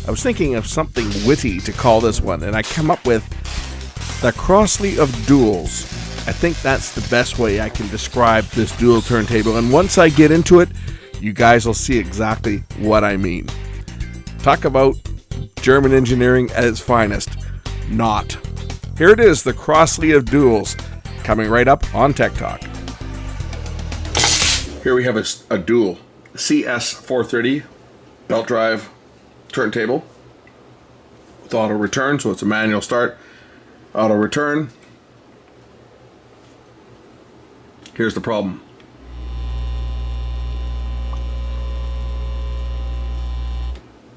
I was thinking of something witty to call this one, and I come up with the Crosley of duals. I think that's the best way I can describe this dual turntable, and once I get into it, you guys will see exactly what I mean. Talk about German engineering at its finest. Not. Here it is, the Crosley of duals, coming right up on Tech Talk. Here we have a dual CS430 belt drive turntable with auto return, so it's a manual start, auto return. Here's the problem.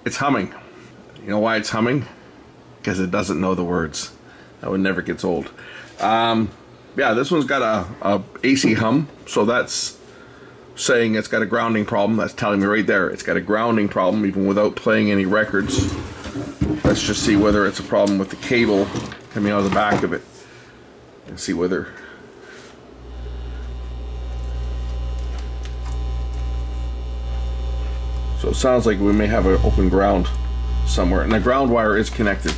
It's humming. You know why it's humming? Because it doesn't know the words. That one never gets old. Yeah, this one's got a AC hum, so that's saying it's got a grounding problem. That's telling me right there it's got a grounding problem even without playing any records. Let's just see whether it's a problem with the cable coming out of the back of it and see whether so it sounds like we may have an open ground somewhere, and the ground wire is connected.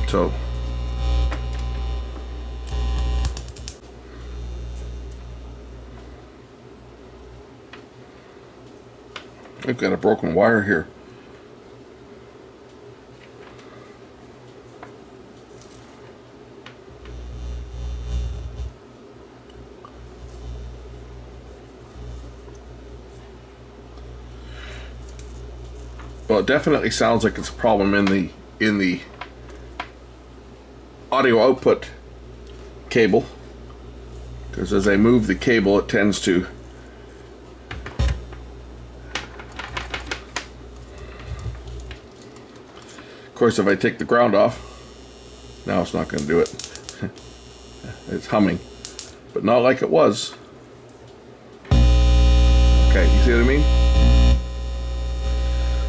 So I've got a broken wire here. Well, it definitely sounds like it's a problem in the audio output cable, because as I move the cable it tends to of course if I take the ground off, now it's not going to do it. It's humming, but not like it was. Okay, you see what I mean?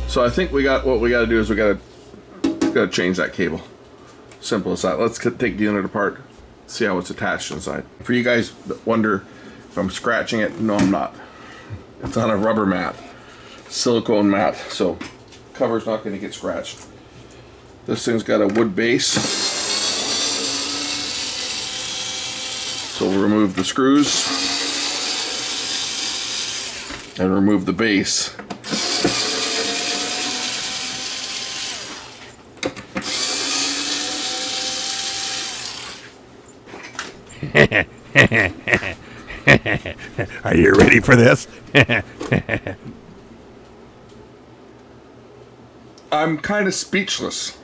So I think what we got to do is we got to change that cable. Simple as that. Let's take the unit apart, see how it's attached inside. For you guys that wonder if I'm scratching it, no, I'm not. It's on a rubber mat, silicone mat, so cover's not going to get scratched. This thing's got a wood base, so we'll remove the screws and remove the base. Are you ready for this? I'm kind of speechless.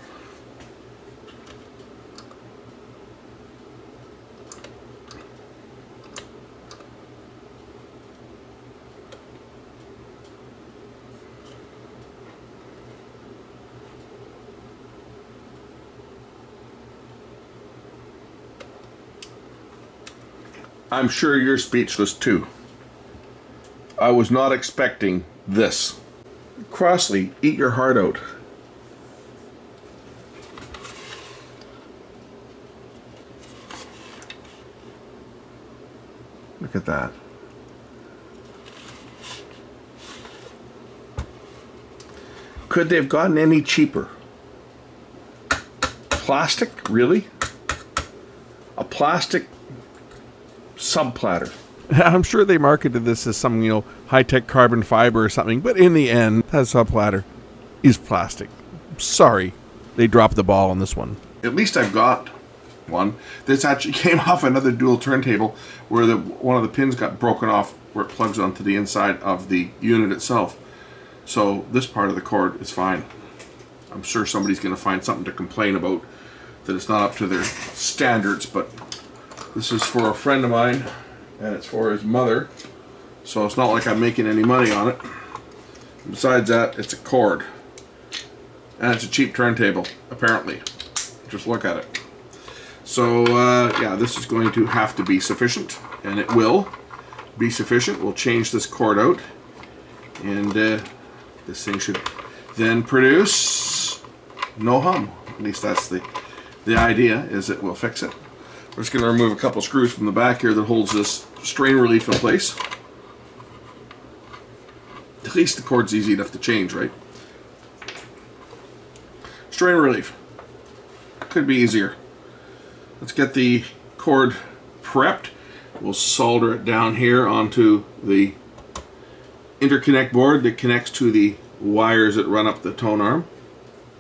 I'm sure you're speechless too. I was not expecting this. Crosley, eat your heart out. Look at that. Could they have gotten any cheaper? Plastic? Really? A plastic subplatter. I'm sure they marketed this as some, you know, high-tech carbon fiber or something, but in the end, that subplatter is plastic. Sorry, they dropped the ball on this one. At least I've got one. This actually came off another dual turntable where one of the pins got broken off where it plugs onto the inside of the unit itself. So this part of the cord is fine. I'm sure somebody's going to find something to complain about, that it's not up to their standards, but this is for a friend of mine, and it's for his mother, so it's not like I'm making any money on it. Besides that, it's a cord, and it's a cheap turntable, apparently. Just look at it. So yeah, this is going to have to be sufficient, and it will be sufficient. We'll change this cord out, and this thing should then produce no hum. At least that's the idea, is it will fix it. We're just going to remove a couple screws from the back here that holds this strain relief in place. At least the cord's easy enough to change, right? Strain relief. Could be easier. Let's get the cord prepped. We'll solder it down here onto the interconnect board that connects to the wires that run up the tone arm.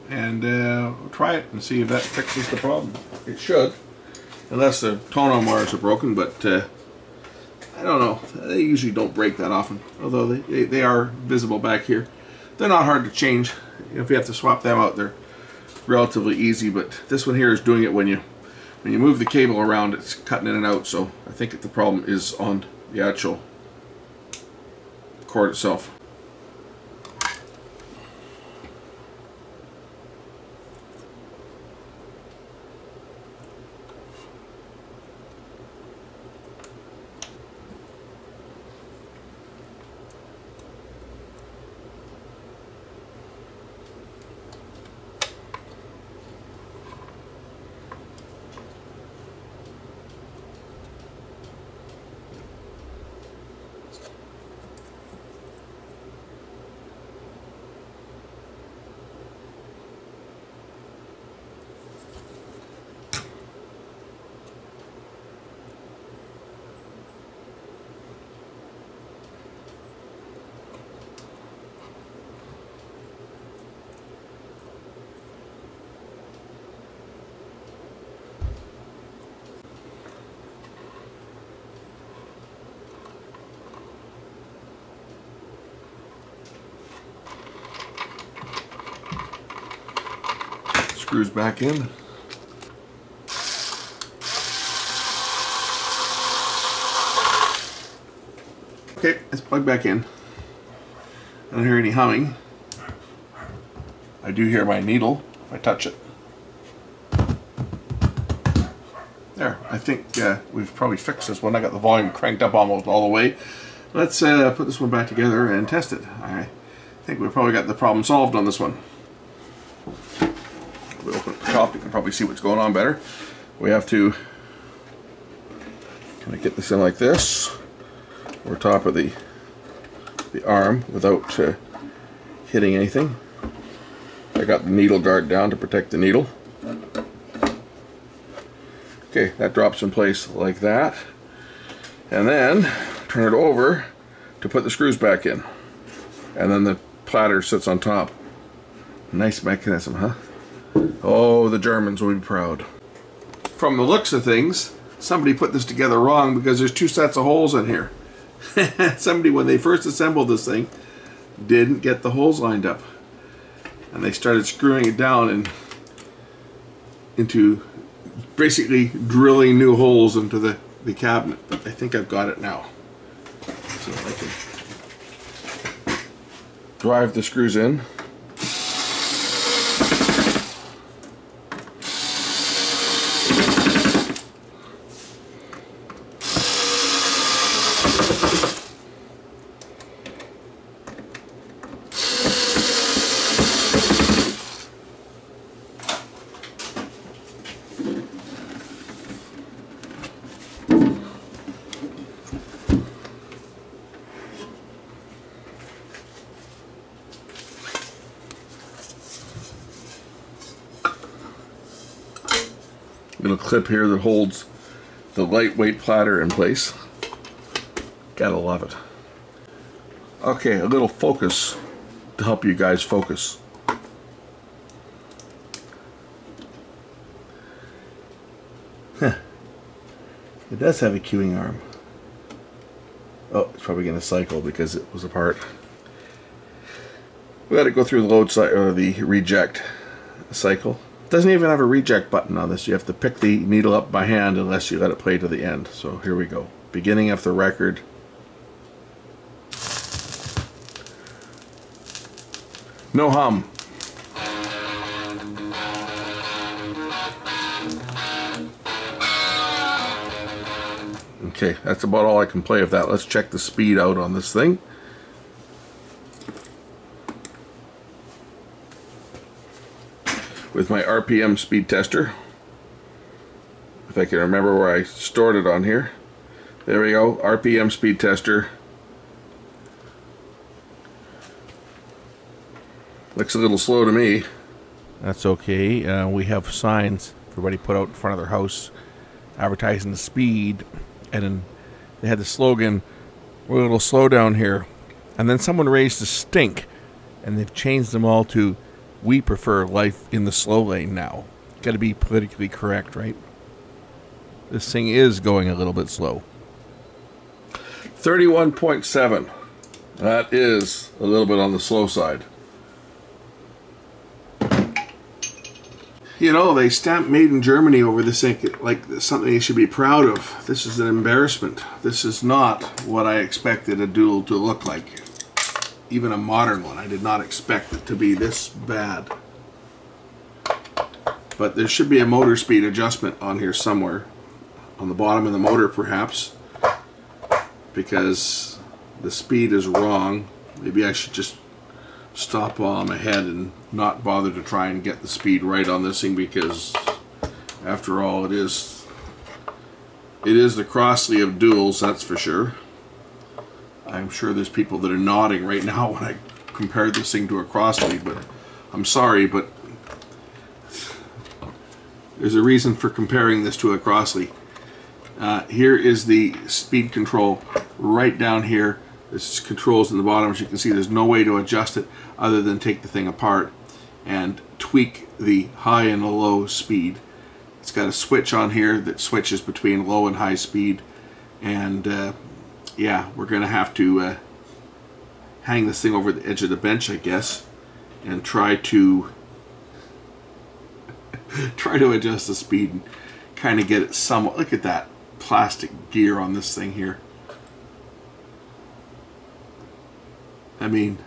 And we'll try it and see if that fixes the problem. It should. Unless the tone arm wires are broken, but I don't know. They usually don't break that often, although they are visible back here. They're not hard to change. If you have to swap them out, they're relatively easy, but this one here is doing it when you move the cable around, it's cutting in and out, so I think the problem is on the actual cord itself. Screws back in. Okay, let's plug back in. I don't hear any humming. I do hear my needle if I touch it. There, I think we've probably fixed this one. I got the volume cranked up almost all the way. Let's put this one back together and test it. I think we've probably got the problem solved on this one. We open up the top, you can probably see what's going on better. We have to kind of get this in like this, over top of the arm without hitting anything. I got the needle guard down to protect the needle. Okay, that drops in place like that. And then turn it over to put the screws back in. And then the platter sits on top. Nice mechanism, huh? Oh, the Germans will be proud. From the looks of things, somebody put this together wrong because there's two sets of holes in here. Somebody, when they first assembled this thing, didn't get the holes lined up. And they started screwing it down into basically drilling new holes into the cabinet. But I think I've got it now. So I can drive the screws in. Little clip here that holds the lightweight platter in place. Gotta love it. Okay, a little focus to help you guys focus. Huh. It does have a cueing arm. Oh, it's probably going to cycle because it was apart. We got to go through the load cycle or the reject cycle. It doesn't even have a reject button on this. You have to pick the needle up by hand unless you let it play to the end. So here we go. Beginning of the record. No hum. Okay, that's about all I can play of that. Let's check the speed out on this thing. With my RPM speed tester. If I can remember where I stored it on here. There we go, RPM speed tester. Looks a little slow to me. That's okay. We have signs everybody put out in front of their house advertising the speed, and then they had the slogan, "We're a little slow down here." And then someone raised the stink, and they've changed them all to, "We prefer life in the slow lane now." Got to be politically correct, right? This thing is going a little bit slow. 31.7. That is a little bit on the slow side. You know, they stamped "Made in Germany" over this ink like something they should be proud of. This is an embarrassment. This is not what I expected a Duel to look like. Even a modern one. I did not expect it to be this bad. But there should be a motor speed adjustment on here somewhere. On the bottom of the motor, perhaps. Because the speed is wrong. Maybe I should just stop while I'm ahead and not bother to try and get the speed right on this thing, because after all, it is the Crosley of duels, that's for sure. I'm sure there's people that are nodding right now when I compared this thing to a Crosley, but I'm sorry, but there's a reason for comparing this to a Crosley. Here is the speed control right down here. This controls in the bottom. As you can see, there's no way to adjust it other than take the thing apart and tweak the high and the low speed. It's got a switch on here that switches between low and high speed, and yeah, we're gonna have to hang this thing over the edge of the bench, I guess, and try to adjust the speed and kind of get it somewhat. Look at that plastic gear on this thing here. I mean,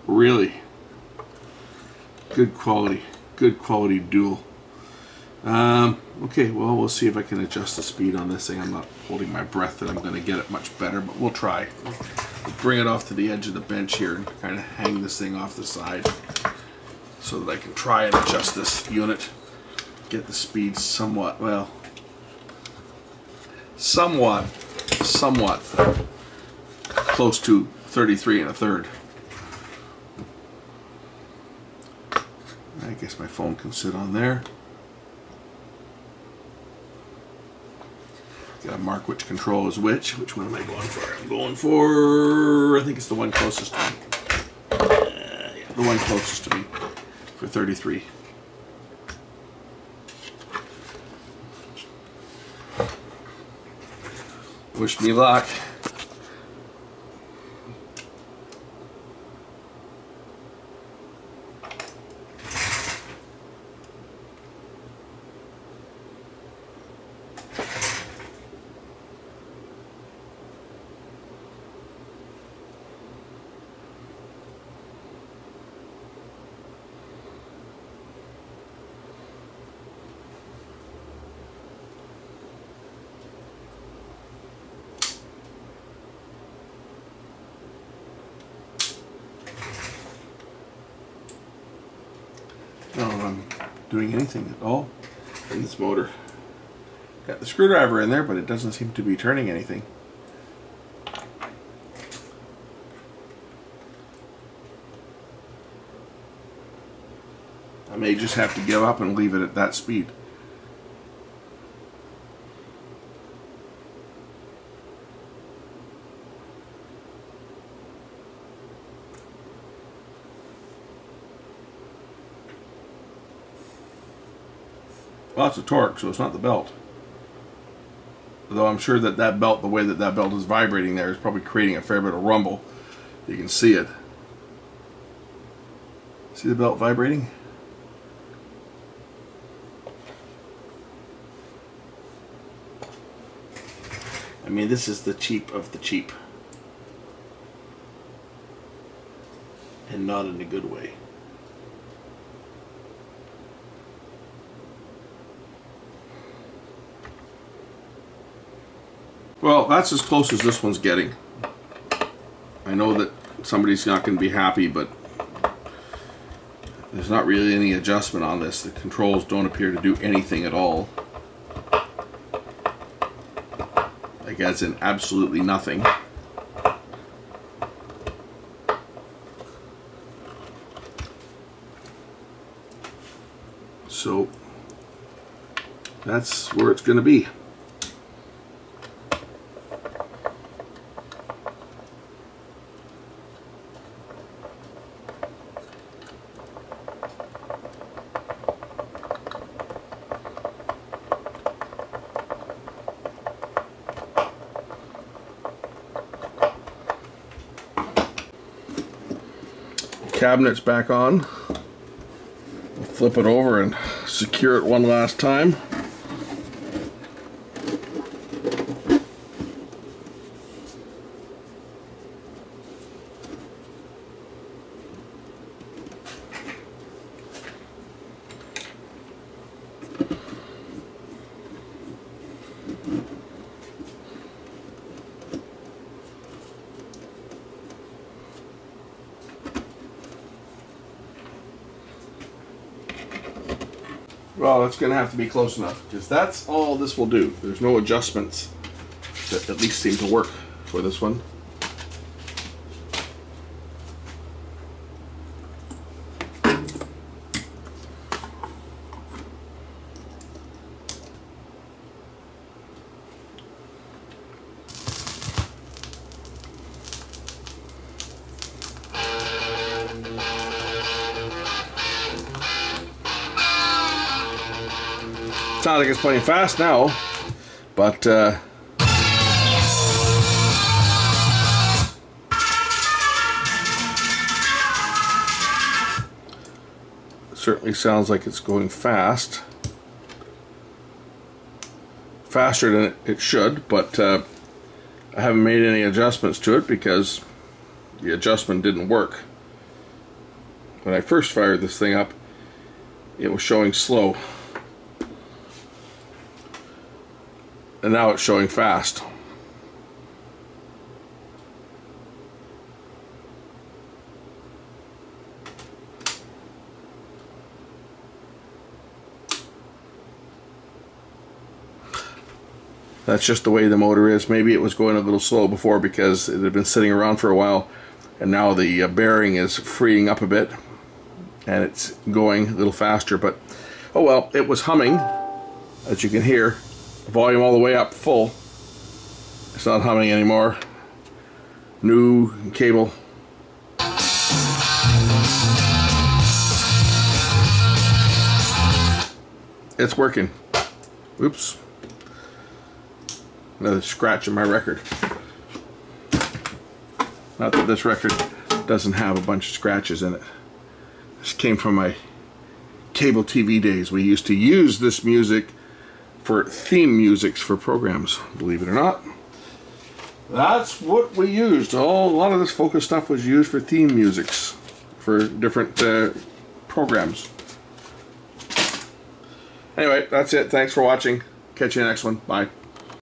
really good quality Duel. Okay, well, we'll see if I can adjust the speed on this thing. I'm not holding my breath that I'm going to get it much better, but we'll try. We'll bring it off to the edge of the bench here and kind of hang this thing off the side so that I can try and adjust this unit. Get the speed somewhat, well, somewhat close to 33 1/3. I guess my phone can sit on there. Gotta mark which control is which. Which one am I going for? I'm going for, I think it's the one closest to me. Yeah, the one closest to me for 33. Wish me luck. I don't know if I'm doing anything at all in this motor. Got the screwdriver in there, but it doesn't seem to be turning anything. I may just have to give up and leave it at that speed. Lots of torque, so it's not the belt. Though I'm sure that that belt, the way that that belt is vibrating there, is probably creating a fair bit of rumble. You can see it. See the belt vibrating? I mean, this is the cheap of the cheap. And not in a good way. Well, that's as close as this one's getting. I know that somebody's not going to be happy, but there's not really any adjustment on this. The controls don't appear to do anything at all. Like as in absolutely nothing. that's where it's going to be. Cabinet's back on. We'll flip it over and secure it one last time. Well, it's going to have to be close enough, because that's all this will do. There's no adjustments that at least seem to work for this one. Sounds like it's playing fast now, but certainly sounds like it's going fast. Faster than it should, but I haven't made any adjustments to it because the adjustment didn't work. When I first fired this thing up, it was showing slow. And now it's showing fast. That's just the way the motor is. Maybe it was going a little slow before because it had been sitting around for a while, and now the bearing is freeing up a bit and it's going a little faster. But oh well, it was humming, as you can hear. Volume all the way up full. It's not humming anymore. New cable. It's working. Oops. Another scratch in my record. Not that this record doesn't have a bunch of scratches in it. This came from my cable TV days. We used to use this music for theme musics for programs, believe it or not. That's what we used. Oh, a lot of this Focus stuff was used for theme musics for different programs. Anyway, that's it. Thanks for watching. Catch you in the next one. Bye.